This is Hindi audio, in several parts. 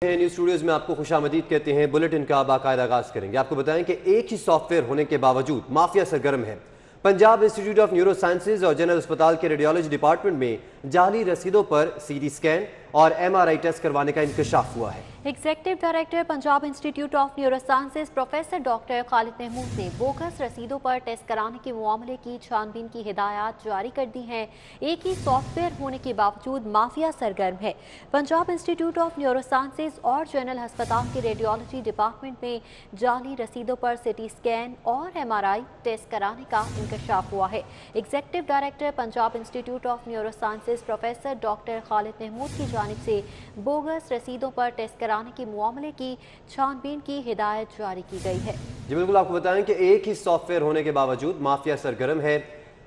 न्यूज स्टूडियोज में आपको खुशामदीद कहते हैं। बुलेटिन का बाकायदा आगाज करेंगे। आपको बताएं कि एक ही सॉफ्टवेयर होने के बावजूद माफिया सरगर्म है। Punjab institute of neuro sciences और जनरल अस्पताल के रेडियोलॉजी डिपार्टमेंट में जाली रसीदों पर सीटी स्कैन और एमआरआई टेस्ट करवाने का इंकशाफ हुआ है। Executive director Punjab institute of neuro sciences professor doctor Khalid Mahmood ने बोगस रसीदों पर टेस्ट कराने के मामले की छानबीन की हिदायत जारी कर दी हैं। एक ही सॉफ्टवेयर होने के बावजूद माफिया सरगर्म है। Punjab institute of neuro sciences और जनरल अस्पताल के रेडियोलॉजी डिपार्टमेंट में जाली रसीदों पर सिटी स्कैन और एमआरआई टेस्ट कराने का इंकशाफ हुआ है। Executive director Punjab institute of neuro sciences professor doctor Khalid Mahmood की जानिब से बोगस रसीदों पर टेस्ट कराने के मामले की छानबीन की हिदायत जारी की गई है। जी बिल्कुल, आपको बताएं कि एक ही सॉफ्टवेयर होने के बावजूद माफिया सरगर्म है।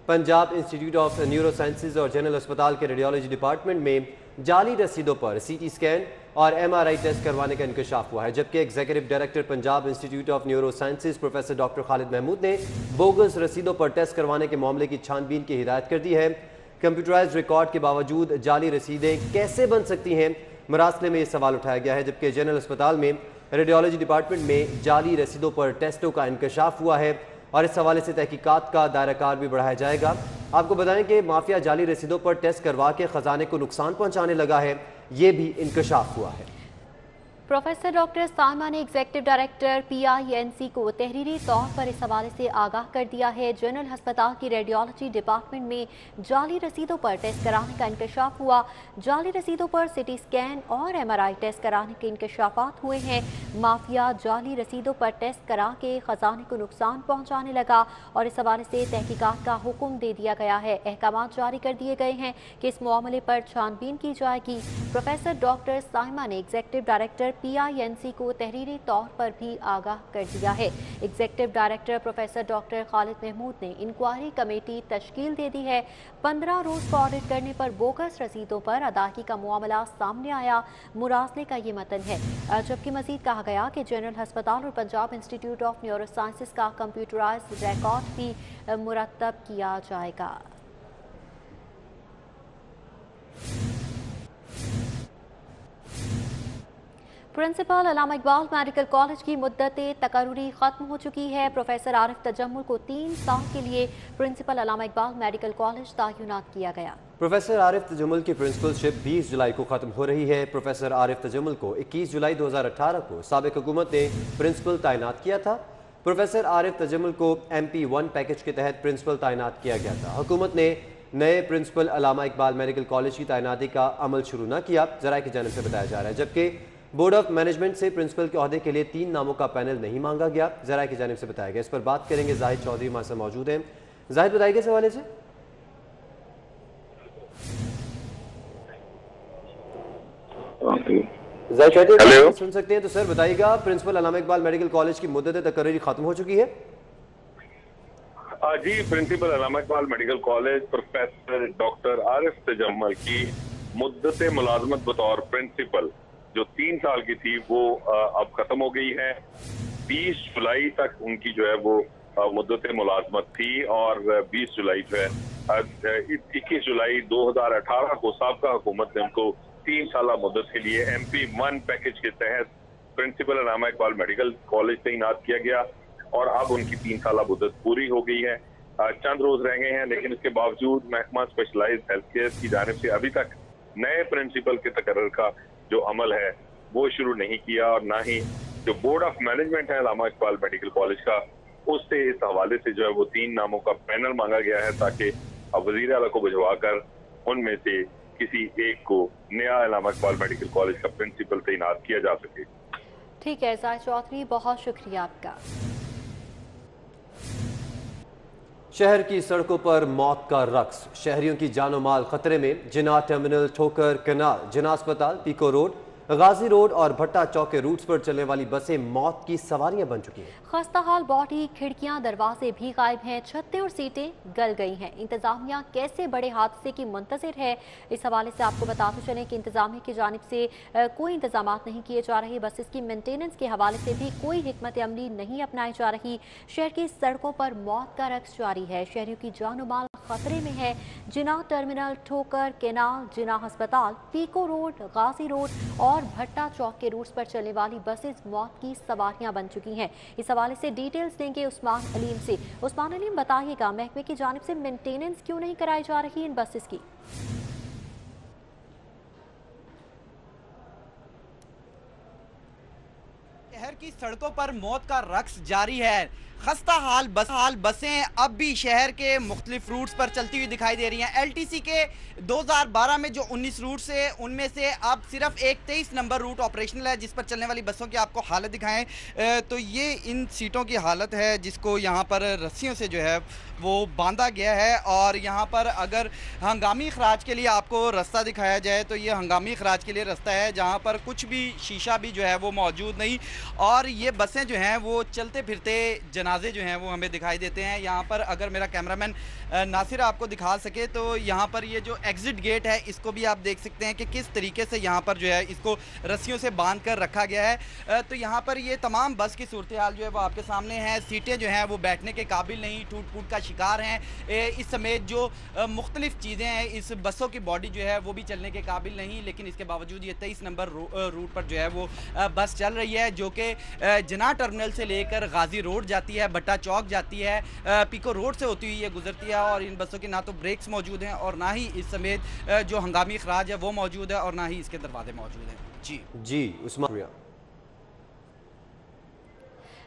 Punjab institute of neuro sciences और जनरल अस्पताल के रेडियोलॉजी डिपार्टमेंट में जाली रसीदों पर सीटी स्कैन और एमआरआई टेस्ट करवाने का इंकशाफ हुआ है, जबकि executive director Punjab institute of neuro sciences professor doctor Khalid Mahmood ने बोगस रसीदों पर टेस्ट करवाने के मामले की छानबीन की हिदायत कर दी है। कंप्यूटराइज्ड रिकॉर्ड के बावजूद जाली रसीदें कैसे बन सकती हैं, मरासले में ये सवाल उठाया गया है, जबकि जनरल अस्पताल में रेडियोलॉजी डिपार्टमेंट में जाली रसीदों पर टेस्टों का इंकशाफ हुआ है और इस हवाले से तहकीकात का दायरा कार भी बढ़ाया जाएगा। आपको बताएं कि माफिया जाली रसीदों पर टेस्ट करवा के खजाने को नुकसान पहुंचाने लगा है, ये भी इंकशाफ हुआ है। प्रोफेसर डॉक्टर साइमा ने एग्जीक्यूटिव डायरेक्टर PINC को तहरीरी तौर पर इस हवाले से आगाह कर दिया है। जनरल अस्पताल की रेडियोलॉजी डिपार्टमेंट में जाली रसीदों पर टेस्ट कराने का इंकशाफ हुआ। जाली रसीदों पर सिटी स्कैन और एमआरआई टेस्ट कराने के इंकशाफात हुए हैं। माफिया जाली रसीदों पर टेस्ट करा के खजाने को नुकसान पहुंचाने लगा और इस हवाले से तहकीकात का हुक्म दे दिया गया है। अहकाम जारी कर दिए गए हैं कि इस मामले पर छानबीन की जाएगी। प्रोफेसर डॉक्टर साइमा ने एग्जीक्यूटिव डायरेक्टर PINC को तहरीरी तौर पर भी आगाह कर दिया है। Executive director professor doctor Khalid Mahmood ने इंक्वायरी कमेटी तश्कील दे दी है। 15 रोज का ऑडिट करने पर बोगस रसीदों पर अदायगी का मामला सामने आया। मुरासले का ये मतन है, जबकि मजीद कहा गया कि जनरल अस्पताल और Punjab institute of neuro sciences का कंप्यूटराइज्ड रिकॉर्ड भी मुरतब किया जाएगा। Principal Allama Iqbal medical college की मुद्दत तकर्रुरी खत्म हो चुकी है। प्रोफेसर आरिफ तजम्मुल को 3 साल के लिए principal Allama Iqbal medical college तैनात किया गया। प्रोफेसर आरिफ तजम्मुल की प्रिंसिपलशिप 20 जुलाई को खत्म हो रही है। प्रोफेसर आरिफ तजम्मुल को 21 जुलाई 2018 को साबिक हुकूमत ने प्रिंसिपल तैनात किया था। प्रोफेसर आरिफ तजम्मुल को MP1 पैकेज के तहत प्रिंसिपल तैनात किया गया था। हुकूमत ने नए principal Allama Iqbal medical college की तैनाती का अमल शुरू न किया, जराये की जानिब से बताया जा रहा है, जबकि बोर्ड ऑफ मैनेजमेंट से प्रिंसिपल के ओहदे के लिए 3 नामों का पैनल नहीं मांगा गया, जराये की जानिब से बताया गया। इस पर बात करेंगे, जाहिद चौधरी हमारे साथ मौजूद हैं। जाहिद, बताइए इस हवाले से। जाहिद चौधरी सुन सकते हैं तो सर बताइएगा, principal Allama Iqbal medical college की मुद्दत तकर्रुरी खत्म हो चुकी है? जी, principal Allama Iqbal medical college professor doctor Arif Tajammul की मुद्दत मुलाजमत बतौर प्रिंसिपल जो 3 साल की थी वो अब खत्म हो गई है। 20 जुलाई तक उनकी जो है वो मुद्दत मुलाजमत थी और 20 जुलाई जो है 21 जुलाई 2018 को साबका हुकूमत ने उनको 3 साल मुद्दत के लिए MP1 पैकेज के तहत principal Allama Iqbal medical college तैनात किया गया और अब उनकी 3 साल मुद्दत पूरी हो गई है। चंद रोज रह गए हैं, लेकिन इसके बावजूद महकमा स्पेशलाइज्ड हेल्थ केयर की जानिब से अभी तक नए प्रिंसिपल के तकर्रुर का जो अमल है वो शुरू नहीं किया और ना ही जो बोर्ड ऑफ मैनेजमेंट है अल्लामा इकबाल मेडिकल कॉलेज का, उससे इस हवाले से जो है वो 3 नामों का पैनल मांगा गया है ताकि वजीर आला को भिजवाकर उनमें से किसी एक को नया अल्लामा इकबाल मेडिकल कॉलेज का प्रिंसिपल तैनात किया जा सके। ठीक है जाहिद चौधरी, बहुत शुक्रिया आपका। शहर की सड़कों पर मौत का रक्स, शहरियों की जानो माल खतरे में। जिना टर्मिनल, ठोकर कनाल, जिना अस्पताल, पीको रोड, गाजी रोड और भट्टा चौक के रूट्स पर चलने वाली बसें मौत की सवारियां बन चुकी हैं। खस्ता हाल बॉडी, खिड़कियां, दरवाजे भी गायब हैं, छतें और सीटें गल गई हैं। इंतजामिया कैसे बड़े हादसे की मुंतजिर है, इस हवाले से आपको बताते चलें कि इंतजामिया की जानिब से कोई इंतजाम नहीं किए जा रहे। बस इसकी मेंटेनेंस के हवाले से भी कोई हिकमत अमली नहीं अपनाई जा रही। शहर की सड़कों पर मौत का रक्स जारी है, शहरियों की जानो माल खतरे में है। जिना टर्मिनल, ठोकर, केनाल, जिना अस्पताल, पीको रोड, गाजी रोड और और भट्टा चौक के रूट्स पर चलने वाली बसेस मौत की सवारियां बन चुकी हैं। इस हवाले से डिटेल्स देंगे उस्मान अलीम से। उस्मान अलीम, बताइएगा महकमे की जानिब से मेंटेनेंस क्यों नहीं कराई जा रही इन बसेस की? शहर की सड़कों पर मौत का रक्स जारी है। खस्ता हाल बसें अब भी शहर के मुख्तलिफ रूट्स पर चलती हुई दिखाई दे रही हैं। LTC के 2012 में जो 19 रूट्स है उनमें से अब सिर्फ एक 23 नंबर रूट ऑपरेशनल है, जिस पर चलने वाली बसों की आपको हालत दिखाएं तो ये इन सीटों की हालत है जिसको यहाँ पर रस्सियों से जो है वो बांधा गया है। और यहाँ पर अगर हंगामी खराज के लिए आपको रास्ता दिखाया जाए तो ये हंगामी खराज के लिए रास्ता है, जहाँ पर कुछ भी शीशा भी जो है वो मौजूद नहीं, और ये बसें जो हैं वो चलते फिरते जनाजे जो हैं वो हमें दिखाई देते हैं। यहाँ पर अगर मेरा कैमरामैन नासिर आपको दिखा सके तो यहाँ पर ये जो एग्ज़िट गेट है इसको भी आप देख सकते हैं कि किस तरीके से यहाँ पर जो है इसको रस्सियों से बांध कर रखा गया है। तो यहाँ पर ये तमाम बस की सूरत हाल जो है वो आपके सामने है। सीटें जो हैं वो बैठने के काबिल नहीं, टूट फूट का शिकार हैं। इस समेत जो मुख्तलिफ चीज़ें हैं इस बसों की बॉडी जो है वो भी चलने के काबिल नहीं, लेकिन इसके बावजूद ये 23 नंबर रूट पर जो है वो बस चल रही है, जो कि जना टर्मिनल से लेकर गाजी रोड जाती है, भट्टा चौक जाती है, पीको रोड से होती हुई ये गुजरती है। और इन बसों के ना तो ब्रेक्स मौजूद हैं और ना ही इस समेत जो हंगामी खराज है वो मौजूद है और ना ही इसके दरवाजे मौजूद हैं। जी उस्मान।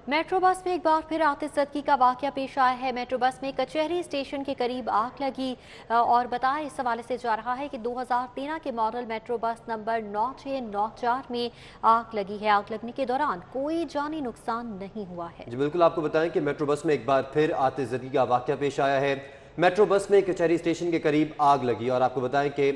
मेट्रो बस में एक बार फिर आतिशबाजी का वाकया पेश आया है। मेट्रो बस में कचहरी स्टेशन के करीब आग लगी और बताया इस हवाले से जा रहा है कि 2013 के मॉडल मेट्रो बस नंबर 9694 में आग लगी है। आग लगने के दौरान कोई जानी नुकसान नहीं हुआ है। जी बिल्कुल, आपको बताएं कि मेट्रो बस में एक बार फिर आतिशबाजी का वाकया पेश आया है। मेट्रो बस में कचहरी स्टेशन के करीब आग लगी और आपको बताएं कि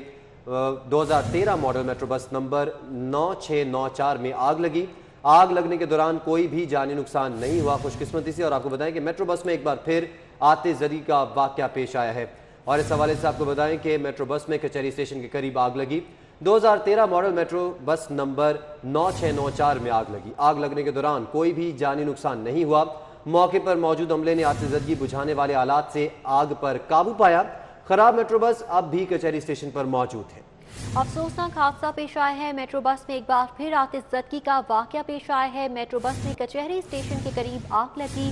2013 मॉडल मेट्रो बस नंबर 9694 में आग लगी। आग लगने के दौरान कोई भी जानी नुकसान नहीं हुआ खुशकिस्मती से। और आपको बताएं कि मेट्रो बस में एक बार फिर आतिशबाजी का वाकया पेश आया है। और इस हवाले से आपको बताएं कि मेट्रो बस में कचहरी स्टेशन के करीब आग लगी। 2013 मॉडल मेट्रो बस नंबर 9694 में आग लगी। आग लगने के दौरान कोई भी जानी नुकसान नहीं हुआ। मौके पर मौजूद अमले ने आतिशबाजी बुझाने वाले आलात से आग पर काबू पाया। खराब मेट्रो बस अब भी कचहरी स्टेशन पर मौजूद है। अफसोसनाक हादसा पेश आया है। मेट्रो बस में एक बार फिर आतिशबाजी का वाकया पेश आया है। मेट्रो बस में कचहरी स्टेशन के करीब आग लगी।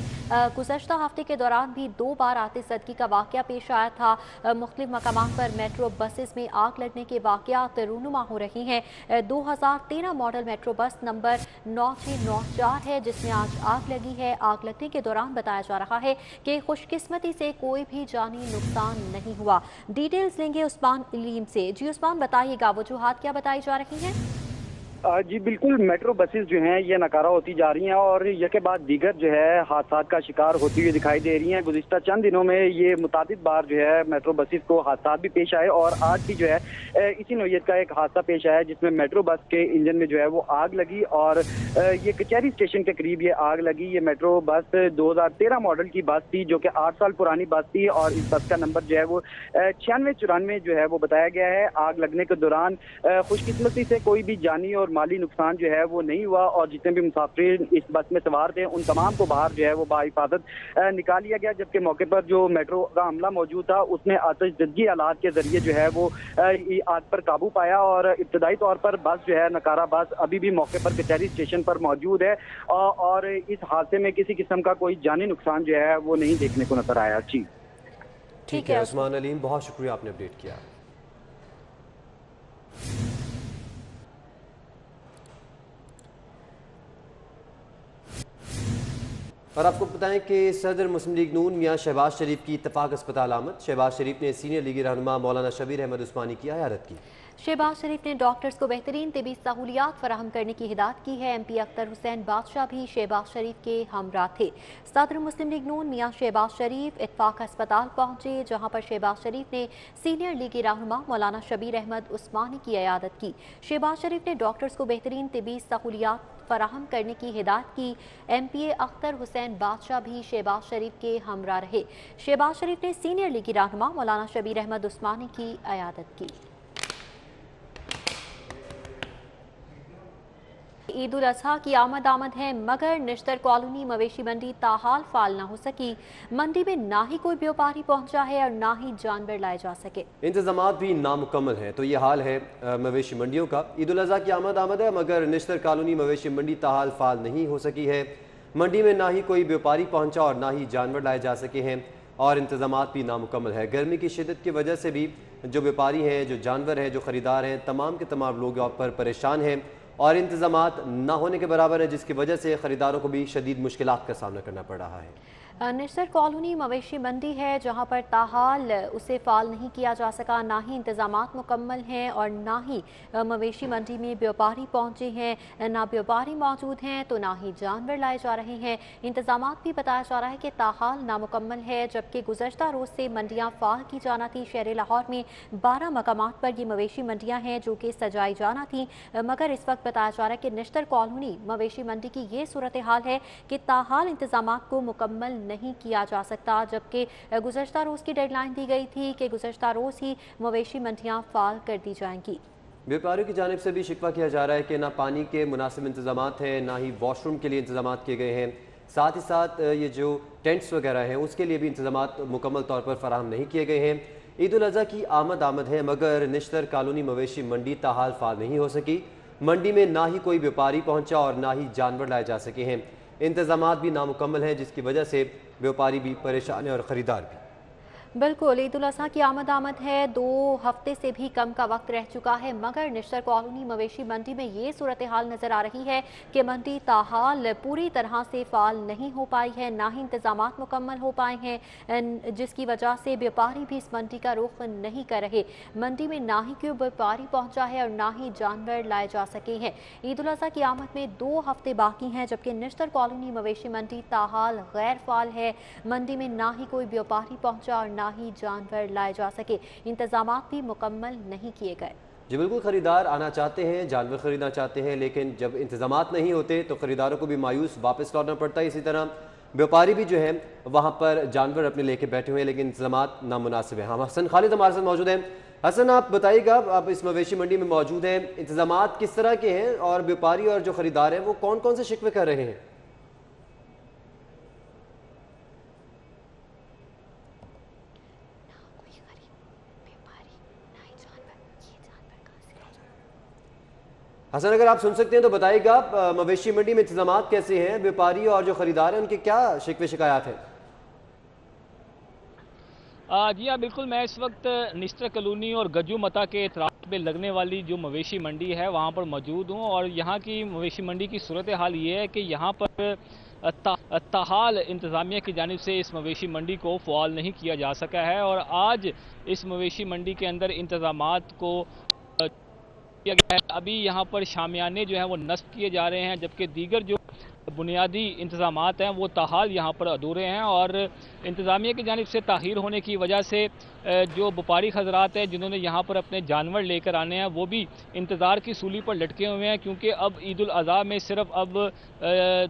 गुज़श्ता हफ्ते के दौरान भी 2 बार आतिशबाजी का वाकया पेश आया था। मुख्तलिफ मकामात पर मेट्रो बसेस में आग लगने के वाकयात रूनुमा हो रही हैं। 2013 मॉडल मेट्रो बस नंबर 9694 है जिसमें आज आग लगी है। आग लगने के दौरान बताया जा रहा है कि खुशकिस्मती से कोई भी जानी नुकसान नहीं हुआ। डिटेल्स लेंगे उस्मान अलीम से। जी उस्मान, बताइएगा वजूहात क्या बताई जा रही हैं? जी बिल्कुल, मेट्रो बसेस जो हैं ये नकारा होती जा रही हैं और यह के बाद दीगर जो है हादसा का शिकार होती हुई दिखाई दे रही हैं। गुज़िश्ता चंद दिनों में ये मुतादिद बार जो है मेट्रो बसेस को हादसा भी पेश आए और आज भी जो है इसी नौयत का एक हादसा पेश आया जिसमें मेट्रो बस के इंजन में जो है वो आग लगी और ये कचहरी स्टेशन के करीब ये आग लगी। ये मेट्रो बस 2013 मॉडल की बस थी जो कि 8 साल पुरानी बस थी और इस बस का नंबर जो है वो 9694 जो है वो बताया गया है। आग लगने के दौरान खुशकिस्मती से कोई भी जानी और माली नुकसान जो है वो नहीं हुआ और जितने भी मुसाफिर इस बस में सवार थे उन तमाम को बाहर जो है वो बाहिफाजत निकाल लिया गया। जबकि मौके पर जो मेट्रो का अमला मौजूद था उसने आतिशबाजी आलात के जरिए जो है वो आग पर काबू पाया और इब्तदाई तौर पर बस जो है नकारा बस अभी भी मौके पर कचहरी स्टेशन पर मौजूद है और इस हादसे में किसी किस्म का कोई जानी नुकसान जो है वो नहीं देखने को नजर आया। जी ठीक है उस्मान अलीम, बहुत शुक्रिया आपने अपडेट किया। और आपको बताएं कि सदर मुस्लिम लीग नून मियां शहबाज शरीफ की इत्तफाक अस्पताल आमद। शहबाज शरीफ ने सीनियर लीगी रहनुमा मौलाना शबीर अहमद उस्मानी की इयादत की। शहबाज शरीफ ने डॉक्टर्स को बेहतरीन तिबी सहूलियात फराहम करने की हिदायत की है। MP अख्तर हुसैन बादशाह भी शहबाज शरीफ के हमरा थे। सदर मुस्लिम लीग नून मियां शहबाज शरीफ इत्तफाक अस्पताल पहुंचे जहां पर शहबाज शरीफ ने सीनियर लीगी रहनुमा मौलाना शबीर अहमद उस्मानी की इयादत की। शहबाज शरीफ ने डॉक्टर्स को बेहतरीन तिबी सहूलियात फराहम करने की हिदायत की। MPA अख्तर हुसैन बादशाह भी शहबाज शरीफ के हमरा रहे। शहबाज शरीफ ने सीनियर लीगी रहनुमा मौलाना शबीर अहमद उस्मानी की इयादत की। ईद उल अजहा की आमद है, मगर निश्तर कॉलोनी मवेशी मंडी ताहाल फाल न हो सकी। मंडी में ना ही कोई व्यापारी पहुंचा है और ना ही जानवर लाए जा सके। इंतजामात भी नामुकम्मल हैं। तो ये हाल है मवेशी मंडियों का। ईद उल अजहा की आमद है, मगर निश्तर कॉलोनी मवेशी मंडी ताहाल फाल नहीं हो सकी है। मंडी में ना ही कोई व्यापारी पहुंचा और ना ही जानवर लाए जा सके हैं और इंतजामात भी नामुकम्मल है। गर्मी की शिद्दत की वजह से भी जो व्यापारी हैं, जो जानवर हैं, जो ख़रीदार हैं, तमाम के तमाम लोग यहाँ पर परेशान हैं और इंतजामात ना होने के बराबर है, जिसकी वजह से ख़रीदारों को भी शदीद मुश्किलात का सामना करना पड़ रहा है। निश्तर कॉलोनी मवेशी मंडी है, जहां पर ताहाल उसे फाल नहीं किया जा सका। ना ही इंतजामात मुकम्मल हैं और ना ही मवेशी मंडी में व्यापारी पहुंचे हैं। ना व्यापारी मौजूद हैं तो ना ही जानवर लाए जा रहे हैं। इंतजामात भी बताया जा रहा है कि ताहाल नामुकम्मल है, जबकि गुज़श्ता रोज़ से मंडियाँ फाल की जाना थी। शहर लाहौर में 12 मकामात पर ये मवेशी मंडियाँ हैं जो कि सजाई जाना थी, मगर इस वक्त बताया जा रहा है कि निश्तर कॉलोनी मवेशी मंडी की ये सूरत हाल है कि ताहाल इंतजामात को मुकम्मल नहीं किया जा सकता, जबकि गुज़श्ता रोज़ की डेडलाइन दी गई थी कि गुज़श्ता रोज़ ही मवेशी मंडियाँ फाल कर दी जाएंगी। व्यापारियों की जानिब से भी शिकवा किया जा रहा है कि ना पानी के मुनासिब इंतजामात हैं, ना ही वॉशरूम के लिए इंतजामात किए गए हैं। साथ ही साथ ये जो टेंट्स वगैरह हैं उसके लिए भी इंतजामात मुकम्मल तौर पर फराहम नहीं किए गए हैं। ईद उल अजहा की आमद है, मगर निश्तर कॉलोनी मवेशी मंडी ताहाल फाल नहीं हो सकी। मंडी में ना ही कोई व्यापारी पहुंचा और ना ही जानवर लाए जा सके हैं। इंतजामात भी नामुकम्मल हैं, जिसकी वजह से व्यापारी भी परेशान है और ख़रीदार भी। बिल्कुल, ईद उल अजहा की आमद है, 2 हफ्ते से भी कम का वक्त रह चुका है, मगर निश्तर कॉलोनी मवेशी मंडी में ये सूरत हाल नज़र आ रही है कि मंडी ताहाल पूरी तरह से फाल नहीं हो पाई है, ना ही इंतजामात मुकम्मल हो पाए हैं, जिसकी वजह से व्यापारी भी इस मंडी का रुख नहीं कर रहे। मंडी में ना ही कोई व्यापारी पहुँचा है और ना ही जानवर लाए जा सके हैं। ईद उल अजहा की आमद में 2 हफ्ते बाकी हैं, जबकि निश्तर कॉलोनी मवेशी मंडी ताहाल गैर फाल है। मंडी में ना ही कोई व्यापारी पहुँचा और ना ही जानवर लाए जा सके। इंतजामात भी मुकम्मल नहीं किए गए। जी बिल्कुल, ख़रीदार आना चाहते हैं, जानवर ख़रीदना चाहते हैं, लेकिन जब इंतजामात नहीं होते तो ख़रीदारों को भी मायूस वापस लौटना पड़ता है। इसी तरह व्यापारी भी जो है वहाँ पर जानवर अपने लेके बैठे हुए हैं, लेकिन इंतजामात नामुनासिब है। हम हसन खालिद हमारे साथ मौजूद हैं। हसन, आप बताइएगा, आप इस मवेशी मंडी में मौजूद हैं, इंतजामात किस तरह के हैं और व्यापारी और जो ख़रीदार हैं वो कौन कौन से शिकवे कर रहे हैं? हसन, अगर आप सुन सकते हैं तो बताइएगा, मवेशी मंडी में इंतजामात कैसे हैं, व्यापारी और जो खरीदार हैं उनके क्या शिकवे शिकायत हैं? जी हाँ, बिल्कुल। मैं इस वक्त निश्तर कॉलोनी और गज्जू मता के इतराफ़ में लगने वाली जो मवेशी मंडी है वहाँ पर मौजूद हूँ और यहाँ की मवेशी मंडी की सूरत हाल ये है कि यहाँ पर ताहाल इंतज़ामिया की जानिब से इस मवेशी मंडी को फ़ाल नहीं किया जा सका है और आज इस मवेशी मंडी के अंदर इंतज़ामात को किया गया है। अभी यहाँ पर शामियाने जो हैं वो नस्ब किए जा रहे हैं, जबकि दीगर जो बुनियादी इंतज़ामात हैं वो ताहाल यहाँ पर अधूरे हैं और इंतज़ामिया की जानिब से ताख़ीर होने की वजह से जो व्यापारी हज़रात हैं जिन्होंने यहाँ पर अपने जानवर लेकर आने हैं वो भी इंतज़ार की सूली पर लटके हुए हैं, क्योंकि अब ईद उल अज़हा में सिर्फ अब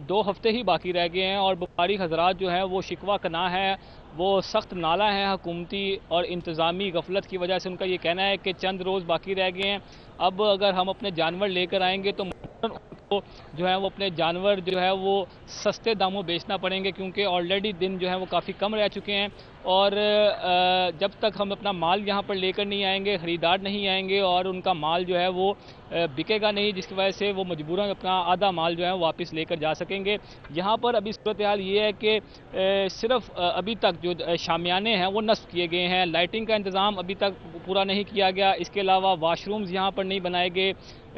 2 हफ्ते ही बाकी रह गए हैं और व्यापारी हज़रात जो हैं वो शिकवा कना है, वो सख्त नाला है हुकूमती और इंतज़ामी गफलत की वजह से। उनका ये कहना है कि चंद रोज़ बाकी रह गए हैं, अब अगर हम अपने जानवर लेकर आएंगे तो जो है वो अपने जानवर जो है वो सस्ते दामों बेचना पड़ेंगे, क्योंकि ऑलरेडी दिन जो है वो काफ़ी कम रह चुके हैं और जब तक हम अपना माल यहाँ पर लेकर नहीं आएंगे, ख़रीदार नहीं आएंगे और उनका माल जो है वो बिकेगा नहीं, जिसकी वजह से वो मजबूरन अपना आधा माल जो है वापस लेकर जा सकेंगे। यहाँ पर अभी सूरत हाल ये है कि सिर्फ अभी तक जो शामियाने हैं वो नस्ब किए गए हैं, लाइटिंग का इंतज़ाम अभी तक पूरा नहीं किया गया, इसके अलावा वाशरूम्स यहाँ पर नहीं बनाए गए,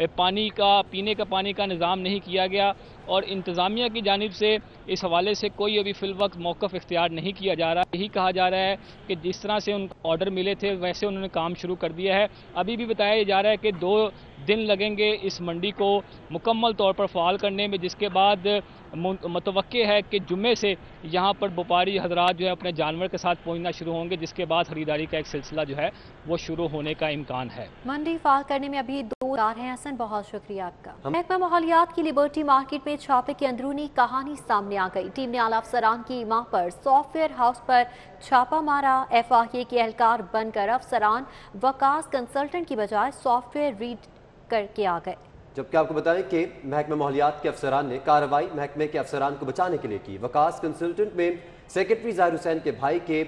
पानी का पीने का पानी का निज़ाम नहीं किया गया और इंतज़ामिया की जानिब से इस हवाले से कोई अभी फ़िलवक्त मौक़िफ़ इख्तियार नहीं किया जा रहा। यही कहा जा रहा है कि जिस तरह से उनको ऑर्डर मिले थे वैसे उन्होंने काम शुरू कर दिया है। अभी भी बताया जा रहा है कि 2 दिन लगेंगे इस मंडी को मुकम्मल तौर पर फ़ाल करने में, जिसके बाद मुतवक्के है कि जुम्मे से यहाँ पर व्यापारी हजरात जो है अपने जानवर के साथ पहुँचना शुरू होंगे, जिसके बाद ख़रीदारी का एक सिलसिला जो है वो शुरू होने का इम्कान है। मंडी फ़ाल करने में अभी 2 रार हैं। हसन, बहुत शुक्रिया आपका। महकमा माहौलियात की लिबर्टी मार्केट में छापे की अंदरूनी कहानी सामने आ गई। टीम ने आला अफसरान की मांग पर सॉफ्टवेयर हाउस पर छापा मारा। FIA के एहलकार बनकर अफसरान वकास कंसल्टेंट की बजाय सॉफ्टवेयर रीड करके आ गए। जबकि आपको बताएं कि महकमा माहौलियात के अफसरान ने कार्रवाई महकमे के अफसरान को बचाने के लिए की। वकास कंसल्टेंट में सेक्रेटरी ज़ाहिर हुसैन के भाई के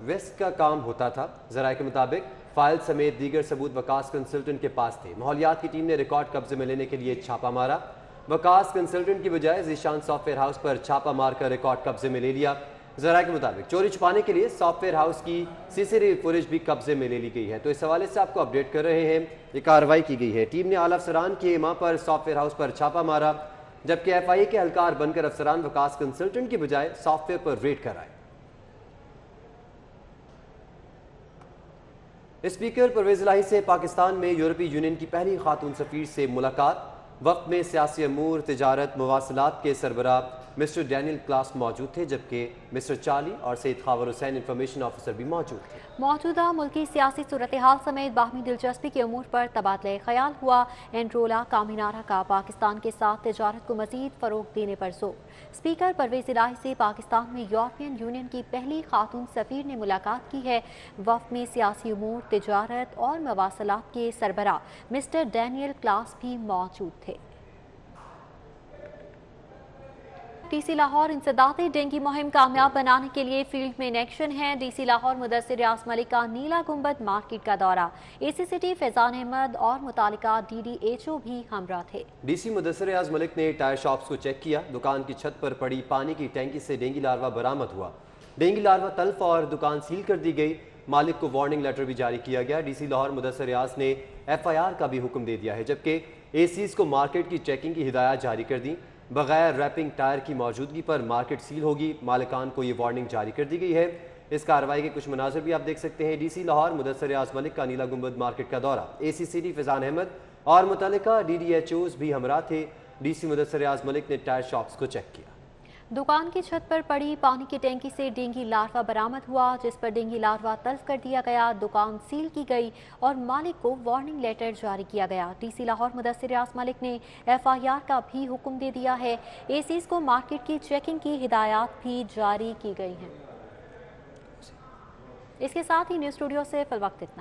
वेस्ट का काम होता था। ज़राए के मुताबिक फाइल समेत दीगर सबूत वकास कंसल्टेंट के पास थे। माहौलियात की टीम ने रिकॉर्ड कब्जे में लेने के लिए छापा मारा। वकास कंसल्टेंट की बजाय जीशान सॉफ्टवेयर हाउस पर छापा मारकर रिकॉर्ड कब्जे में ले लिया। ज़राए के मुताबिक चोरी छुपाने के लिए सॉफ्टवेयर हाउस की सीसीटीवी फुटेज भी कब्जे में ले ली गई है। तो इस हवाले से आपको अपडेट कर रहे हैं, ये कार्रवाई की गई है। टीम ने आला अफसरान के इमा पर सॉफ्टवेयर हाउस पर छापा मारा, जबकि FIA के एहलकार बनकर अफसरान वकास कंसल्टेंट की बजाय सॉफ्टवेयर पर रेड कराए। स्पीकर परवेज इलाही से पाकिस्तान में यूरोपीय यूनियन की पहली खातून सफीर से मुलाकात। वक्त में सियासी अमूर, तिजारत, मवासलात के सरबराह मिस्टर डैनियल क्लास मौजूद थे, जबकि मिस्टर चार्ली और सैयद खावर हुसैन इंफॉर्मेशन ऑफिसर भी मौजूद थे। मौजूदा मुल्की सियासी सूरत हाल समेत बाहमी दिलचस्पी के अमूर पर तबादला ख्याल हुआ। एंड्रोला कामिनारा का पाकिस्तान के साथ तिजारत को मजीद फरोग देने पर जोर। स्पीकर परवेज इलाही से पाकिस्तान में यूरोपियन यूनियन की पहली खातून सफीर ने मुलाकात की है। वक्त में सियासी अमूर, तिजारत और मवासलात के सरबराह मिस्टर डैनियल क्लास भी मौजूद थे। DC लाहौर इंसदाती डेंगू मुहिम कामयाब बनाने के लिए फील्ड में इन एक्शन है। DC लाहौर मुदस्सिर रियाज मलिक का नीला गुंबद मार्केट का दौरा। ACCT फैजान अहमद और मुतालिका DDHO भी हमरा थे। DC मुदस्सिर रियाज मलिक ने टायर शॉप्स को चेक किया। दुकान की छत पर पड़ी पानी की टैंकी से डेंगू लार्वा बरामद हुआ। डेंगू लार्वा तल्फ और दुकान सील कर दी गई। मालिक को वार्निंग लेटर भी जारी किया गया। DC लाहौर मुदस्सिर रियाज ने FIR का भी हुक्म दे दिया है, जबकि ACs को मार्केट की चेकिंग की हिदायत जारी कर दी। बगैर रैपिंग टायर की मौजूदगी पर मार्केट सील होगी। मालिकान को ये वार्निंग जारी कर दी गई है। इस कार्रवाई के कुछ मनाज़िर भी आप देख सकते हैं। DC लाहौर मुदस्सिर रियाज मलिक का नीला गुंबद मार्केट का दौरा। ACCT फैजान अहमद और मुतालिका DDHOs भी हमरा थे। DC मुदस्सिर रियाज मलिक ने टायर शॉप्स को चेक किया। दुकान की छत पर पड़ी पानी की टैंकी से डेंगू लार्वा बरामद हुआ, जिस पर डेंगू लार्वा तल्फ कर दिया गया। दुकान सील की गई और मालिक को वार्निंग लेटर जारी किया गया। DC लाहौर मुदस्सिर रियाज मलिक ने FIR का भी हुक्म दे दिया है। ACs को मार्केट की चेकिंग की हिदायत भी जारी की गई हैं। इसके साथ ही न्यूज़ स्टूडियो से फिल वक्त इतना।